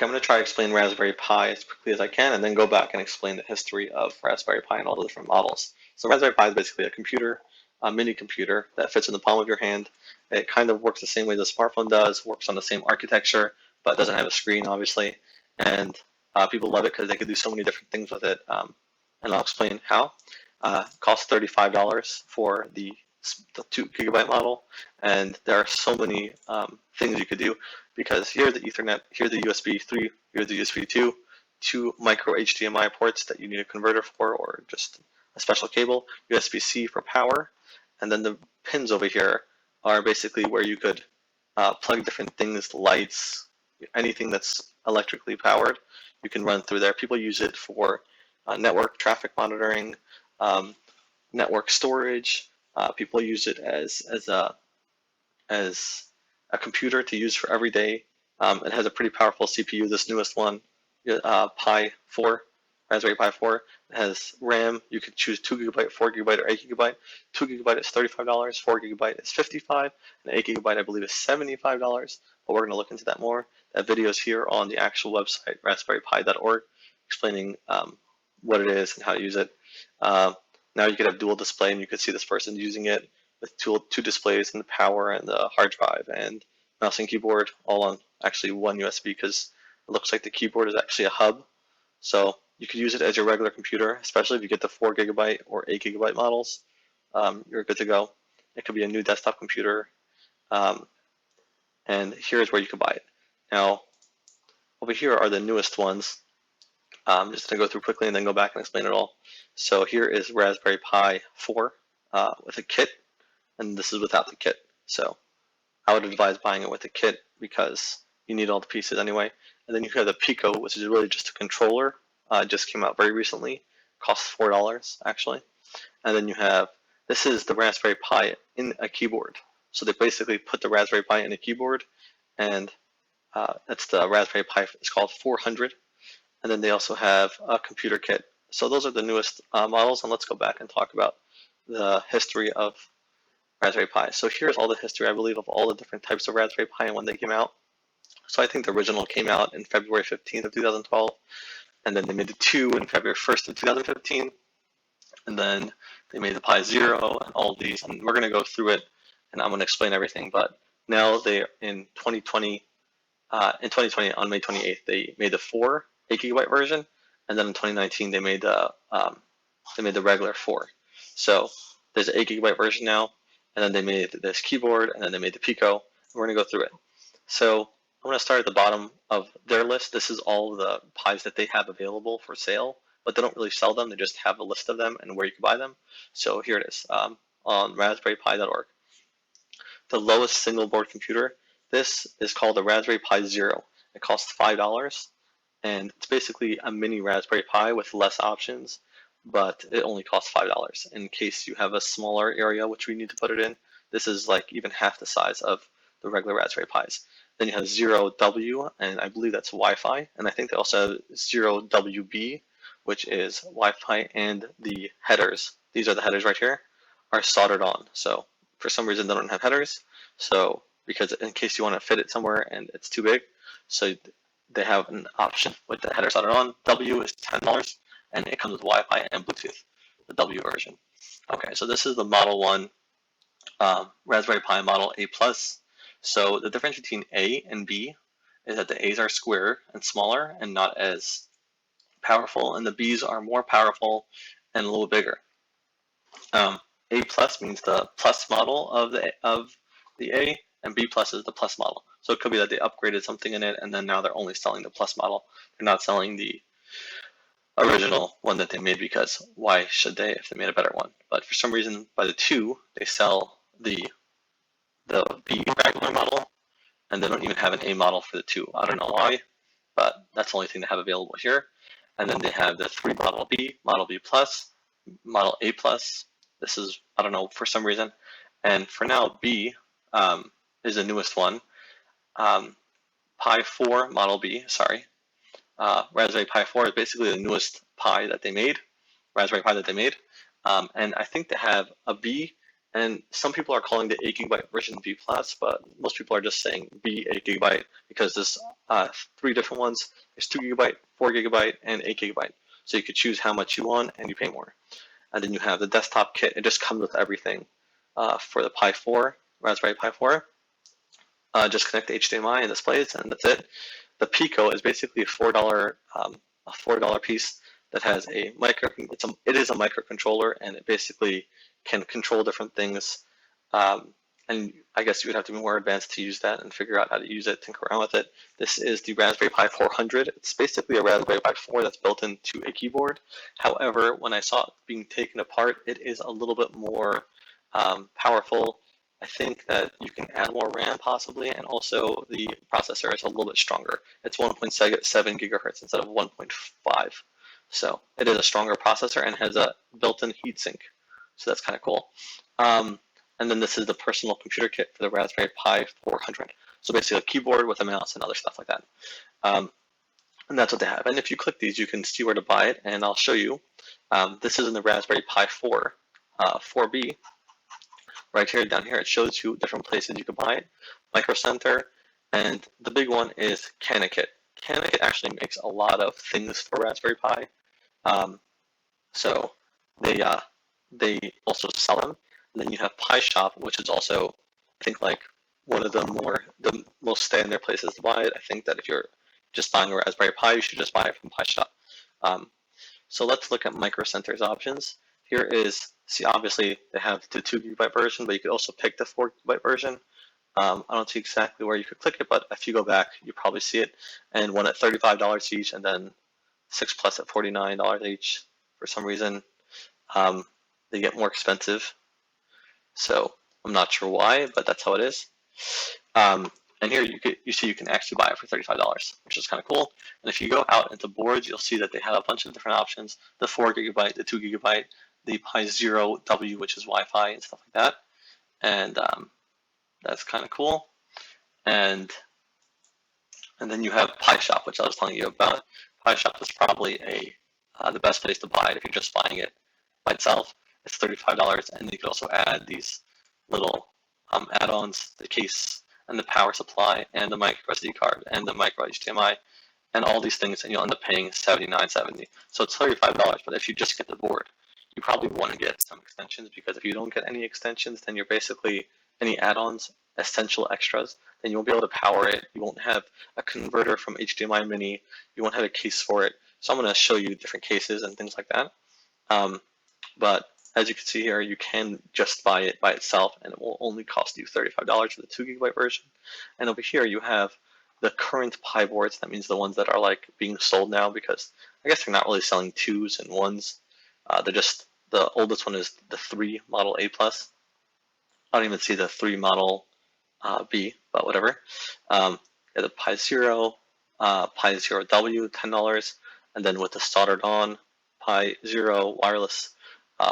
Okay, I'm going to try to explain Raspberry Pi as quickly as I can and then go back and explain the history of Raspberry Pi and all the different models. So Raspberry Pi is basically a computer, a mini computer that fits in the palm of your hand. It kind of works the same way the smartphone does, works on the same architecture, but doesn't have a screen, obviously. And people love it because they can do so many different things with it. And I'll explain how. Costs $35 for the 2 GB model, and there are so many things you could do because here's the Ethernet, here's the USB 3, here's the USB 2, 2 micro HDMI ports that you need a converter for or just a special cable, USB-C for power, and then the pins over here are basically where you could plug different things, lights, anything that's electrically powered, you can run through there. People use it for network traffic monitoring, network storage. People use it as a computer to use for every day. It has a pretty powerful CPU. This newest one, Pi 4, Raspberry Pi 4. It has RAM. You could choose 2 GB, 4 GB, or 8 GB. 2 GB is $35. 4 GB is $55, and 8 GB I believe is $75. But we're going to look into that more. That video is here on the actual website, rasberrypi.org, explaining what it is and how to use it. Now you could have dual display, and you could see this person using it with two displays and the power and the hard drive and mouse and keyboard all on actually one USB because it looks like the keyboard is actually a hub. So you could use it as your regular computer, especially if you get the 4 GB or 8 GB models. You're good to go. It could be a new desktop computer. And here's where you can buy it. Now, over here are the newest ones. I'm just going to go through quickly and then go back and explain it all. So here is Raspberry Pi 4 with a kit, and this is without the kit. So I would advise buying it with a kit because you need all the pieces anyway. And then you have the Pico, which is really just a controller. It just came out very recently. Costs $4 actually. And then you have, this is the Raspberry Pi in a keyboard. So they basically put the Raspberry Pi in a keyboard, and that's the Raspberry Pi. It's called 400. And then they also have a computer kit. So those are the newest models, and let's go back and talk about the history of Raspberry Pi. So here's all the history, I believe, of all the different types of Raspberry Pi and when they came out. So I think the original came out in February 15th of 2012, and then they made the 2 in February 1st of 2015, and then they made the Pi Zero and all of these, and we're going to go through it, and I'm going to explain everything. But now they in 2020 on May 28th, they made the 4 8 GB version, and then in 2019 they made the regular 4. So there's an 8 GB version now, and then they made this keyboard, and then they made the Pico. We're going to go through it. So I'm going to start at the bottom of their list. This is all of the Pis that they have available for sale, but they don't really sell them. They just have a list of them and where you can buy them. So here it is on rasberrypi.org. The lowest single board computer. This is called the Raspberry Pi Zero. It costs $5. And it's basically a mini Raspberry Pi with less options, but it only costs $5. In case you have a smaller area which we need to put it in, this is like even half the size of the regular Raspberry Pis. Then you have 0W, and I believe that's Wi-Fi, and I think they also have 0WB, which is Wi-Fi, and the headers, these are the headers right here, are soldered on. So for some reason they don't have headers, so because in case you want to fit it somewhere and it's too big, so they have an option with the header soldered on. W is $10, and it comes with Wi-Fi and Bluetooth, the W version. Okay, so this is the Model 1 Raspberry Pi Model A+. So the difference between A and B is that the A's are square and smaller and not as powerful, and the B's are more powerful and a little bigger. A+ means the plus model of the A, and B+ is the plus model. So it could be that they upgraded something in it, and then now they're only selling the plus model. They're not selling the original one that they made, because why should they if they made a better one? But for some reason, by the 2, they sell the B regular model, and they don't even have an A model for the 2. I don't know why, but that's the only thing they have available here. And then they have the 3 Model B, Model B+, Model A+. This is, I don't know, for some reason. And for now, B is the newest one. Pi 4 Model B, sorry. Raspberry Pi 4 is basically the newest Pi that they made, Raspberry Pi that they made. And I think they have a B And some people are calling the 8 GB version B+, but most people are just saying B 8 GB because there's 3 different ones. There's 2 GB, 4 GB, and 8 GB. So you could choose how much you want and you pay more. And then you have the desktop kit. It just comes with everything for the Pi 4, Raspberry Pi 4. Just connect the HDMI and displays, and that's it. The Pico is basically a $4 piece that has a micro. It is a microcontroller, and it basically can control different things. And I guess you would have to be more advanced to use that and figure out how to use it, tinker around with it. This is the Raspberry Pi 400. It's basically a Raspberry Pi 4 that's built into a keyboard. However, when I saw it being taken apart, it is a little bit more powerful. I think that you can add more RAM possibly, and also the processor is a little bit stronger. It's 1.7 gigahertz instead of 1.5. So it is a stronger processor and has a built-in heatsink. So that's kind of cool. And then this is the personal computer kit for the Raspberry Pi 400. So basically a keyboard with a mouse and other stuff like that. And that's what they have. And if you click these, you can see where to buy it, and I'll show you. This is in the Raspberry Pi 4, 4B. Right here, down here, it shows you different places you can buy it. Micro Center, and the big one is CanaKit. CanaKit actually makes a lot of things for Raspberry Pi. So they also sell them. And then you have Pi Shop, which is also, I think, like one of the most standard places to buy it. I think that if you're just buying a Raspberry Pi, you should just buy it from Pi Shop. So let's look at Micro Center's options. Here is, see, obviously they have the 2 GB version, but you could also pick the 4 GB version. I don't see exactly where you could click it, but if you go back, you probably see it. And one at $35 each, and then 6 Plus at $49 each. For some reason, they get more expensive. So I'm not sure why, but that's how it is. And here you see you can actually buy it for $35, which is kind of cool. And if you go out into boards, you'll see that they have a bunch of different options: the 4 GB, the 2 GB, the Pi Zero W, which is Wi-Fi and stuff like that. And that's kind of cool. And then you have Pi Shop, which I was telling you about. Pi Shop is probably the best place to buy it if you're just buying it by itself. It's $35, and you can also add these little add-ons, the case and the power supply and the micro SD card and the micro HDMI and all these things, and you'll end up paying $79.70. So it's $35, but if you just get the board, you probably want to get some extensions, because if you don't get any extensions, then you're basically any add-ons, essential extras, then you won't be able to power it. You won't have a converter from HDMI mini. You won't have a case for it. So I'm going to show you different cases and things like that. But as you can see here, you can just buy it by itself, and it will only cost you $35 for the 2 GB version. And over here, you have the current Pi boards. That means the ones that are like being sold now, because I guess they're not really selling 2s and 1s. They're just, the oldest one is the 3 Model A+. I don't even see the 3 Model B, but whatever. The Pi Zero, Pi Zero W, $10, and then with the soldered on Pi Zero wireless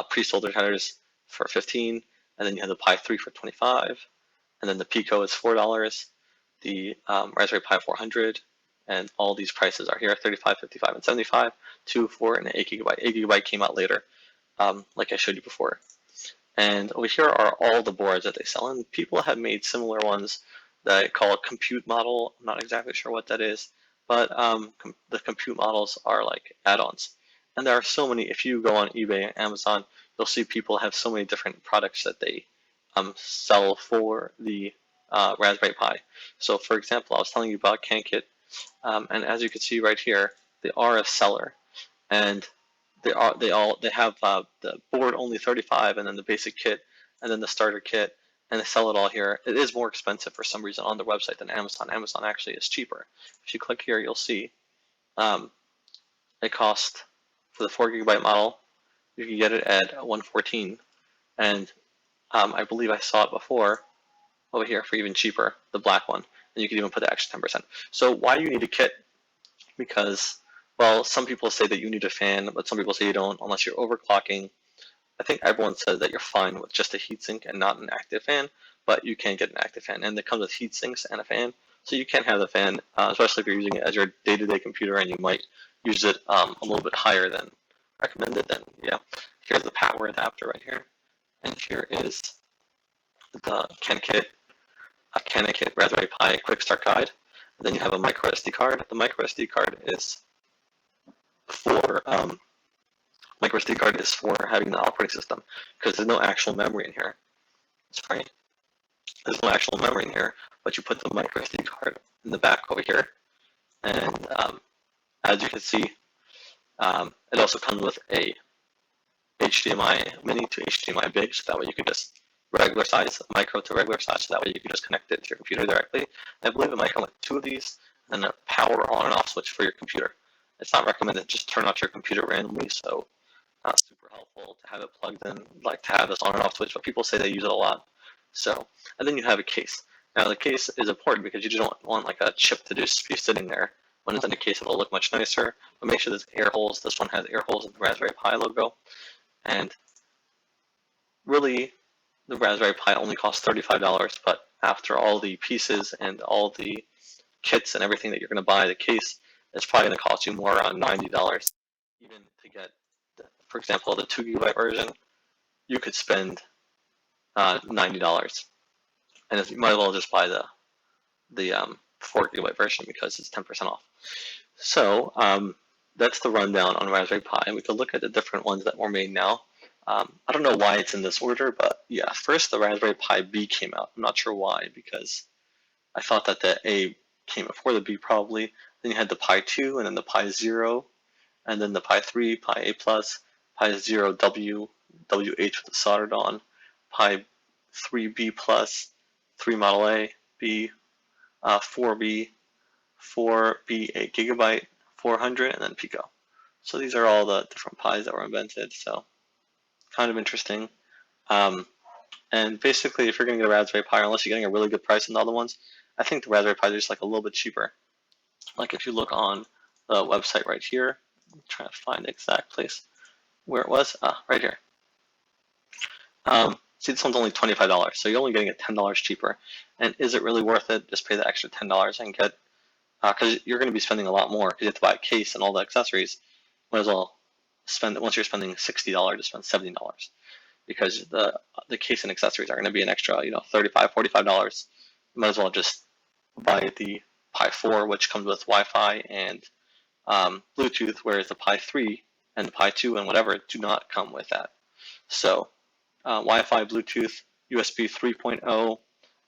pre-soldered headers for $15, and then you have the Pi 3 for $25, and then the Pico is $4, the Raspberry Pi 400, and all these prices are here: $35, $55, and $75, 2, 4, and 8 GB. 8 GB came out later, like I showed you before. And over here are all the boards that they sell, and people have made similar ones that I call a compute model. I'm not exactly sure what that is, but the compute models are like add-ons. And there are so many. If you go on eBay and Amazon, you'll see people have so many different products that they sell for the Raspberry Pi. So for example, I was telling you about CanaKit, and as you can see right here, they are a seller, and they have the board only $35, and then the basic kit, and then the starter kit, and they sell it all here. It is more expensive for some reason on their website than Amazon. Amazon actually is cheaper. If you click here, you'll see it costs, for the 4 GB model, you can get it at $114, and I believe I saw it before over here for even cheaper, the black one, and you can even put the extra 10%. So why do you need a kit? Because, well, some people say that you need a fan, but some people say you don't unless you're overclocking. I think everyone says that you're fine with just a heatsink and not an active fan, but you can get an active fan, and it comes with heat sinks and a fan, so you can have the fan, especially if you're using it as your day-to-day computer and you might use it a little bit higher than recommended. Then yeah, here's the power adapter right here, and here is the CanaKit Raspberry Pi Quick Start Guide. And then you have a micro SD card. The micro SD card is for having the operating system, because there's no actual memory in here. Sorry, there's no actual memory in here, but you put the micro SD card in the back over here, and as you can see, it also comes with a HDMI mini to HDMI big, so that way you can just regular size, micro to regular size, so that way you can just connect it to your computer directly. I believe it might come with 2 of these, and a power on and off switch for your computer. It's not recommended just turn off your computer randomly, so not super helpful to have it plugged in, like to have this on and off switch, but people say they use it a lot. So, and then you have a case. Now the case is important because you just don't want like a chip to just be sitting there. When it's in a case, it'll look much nicer, but make sure there's air holes. This one has air holes in the Raspberry Pi logo. And really, the Raspberry Pi only costs $35, but after all the pieces and all the kits and everything that you're going to buy, the case is probably going to cost you more around $90. Even to get, for example, the 2 GB version, you could spend $90, and you might as well just buy the 4 GB version because it's 10% off. So that's the rundown on Raspberry Pi, and we can look at the different ones that were made now. I don't know why it's in this order, but yeah, first the Raspberry Pi B came out. I'm not sure why, because I thought that the A came before the B probably. Then you had the Pi 2, and then the Pi 0, and then the Pi 3, Pi A+, Pi 0W, WH with the soldered on, Pi 3B+, 3 Model A, B, 4B, 4B 8 GB, 400, and then Pico. So these are all the different Pis that were invented, so kind of interesting. And basically, if you're going to get a Raspberry Pi, unless you're getting a really good price on the other ones, I think the Raspberry Pi is just like a little bit cheaper. Like if you look on the website right here, I'm trying to find the exact place where it was. Right here. See, this one's only $25, so you're only getting it $10 cheaper. And is it really worth it? Just pay the extra $10 and get, because you're going to be spending a lot more because you have to buy a case and all the accessories. Might as well spend, once you're spending $60, to spend $70, because the case and accessories are going to be an extra, $35, $45. You might as well just buy the Pi 4, which comes with Wi-Fi and Bluetooth, whereas the Pi 3 and the Pi 2 and whatever do not come with that. So Wi-Fi, Bluetooth, USB 3.0,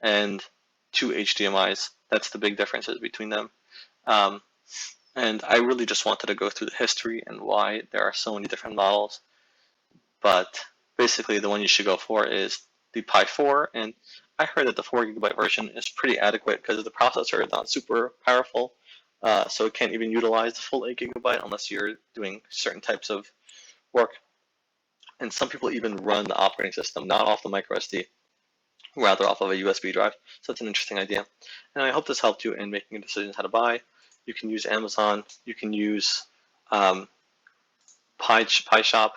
and 2 HDMIs. That's the big differences between them. And I really just wanted to go through the history and why there are so many different models. But basically, the one you should go for is the Pi 4. And I heard that the 4 GB version is pretty adequate because the processor is not super powerful. So it can't even utilize the full 8 GB unless you're doing certain types of work. And some people even run the operating system not off the micro SD, rather off of a USB drive. So that's an interesting idea. And I hope this helped you in making decisions how to buy. You can use Amazon. You can use Pi Shop,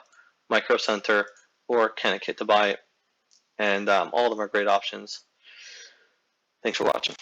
Micro Center, or CanaKit to buy it. And all of them are great options. Thanks for watching.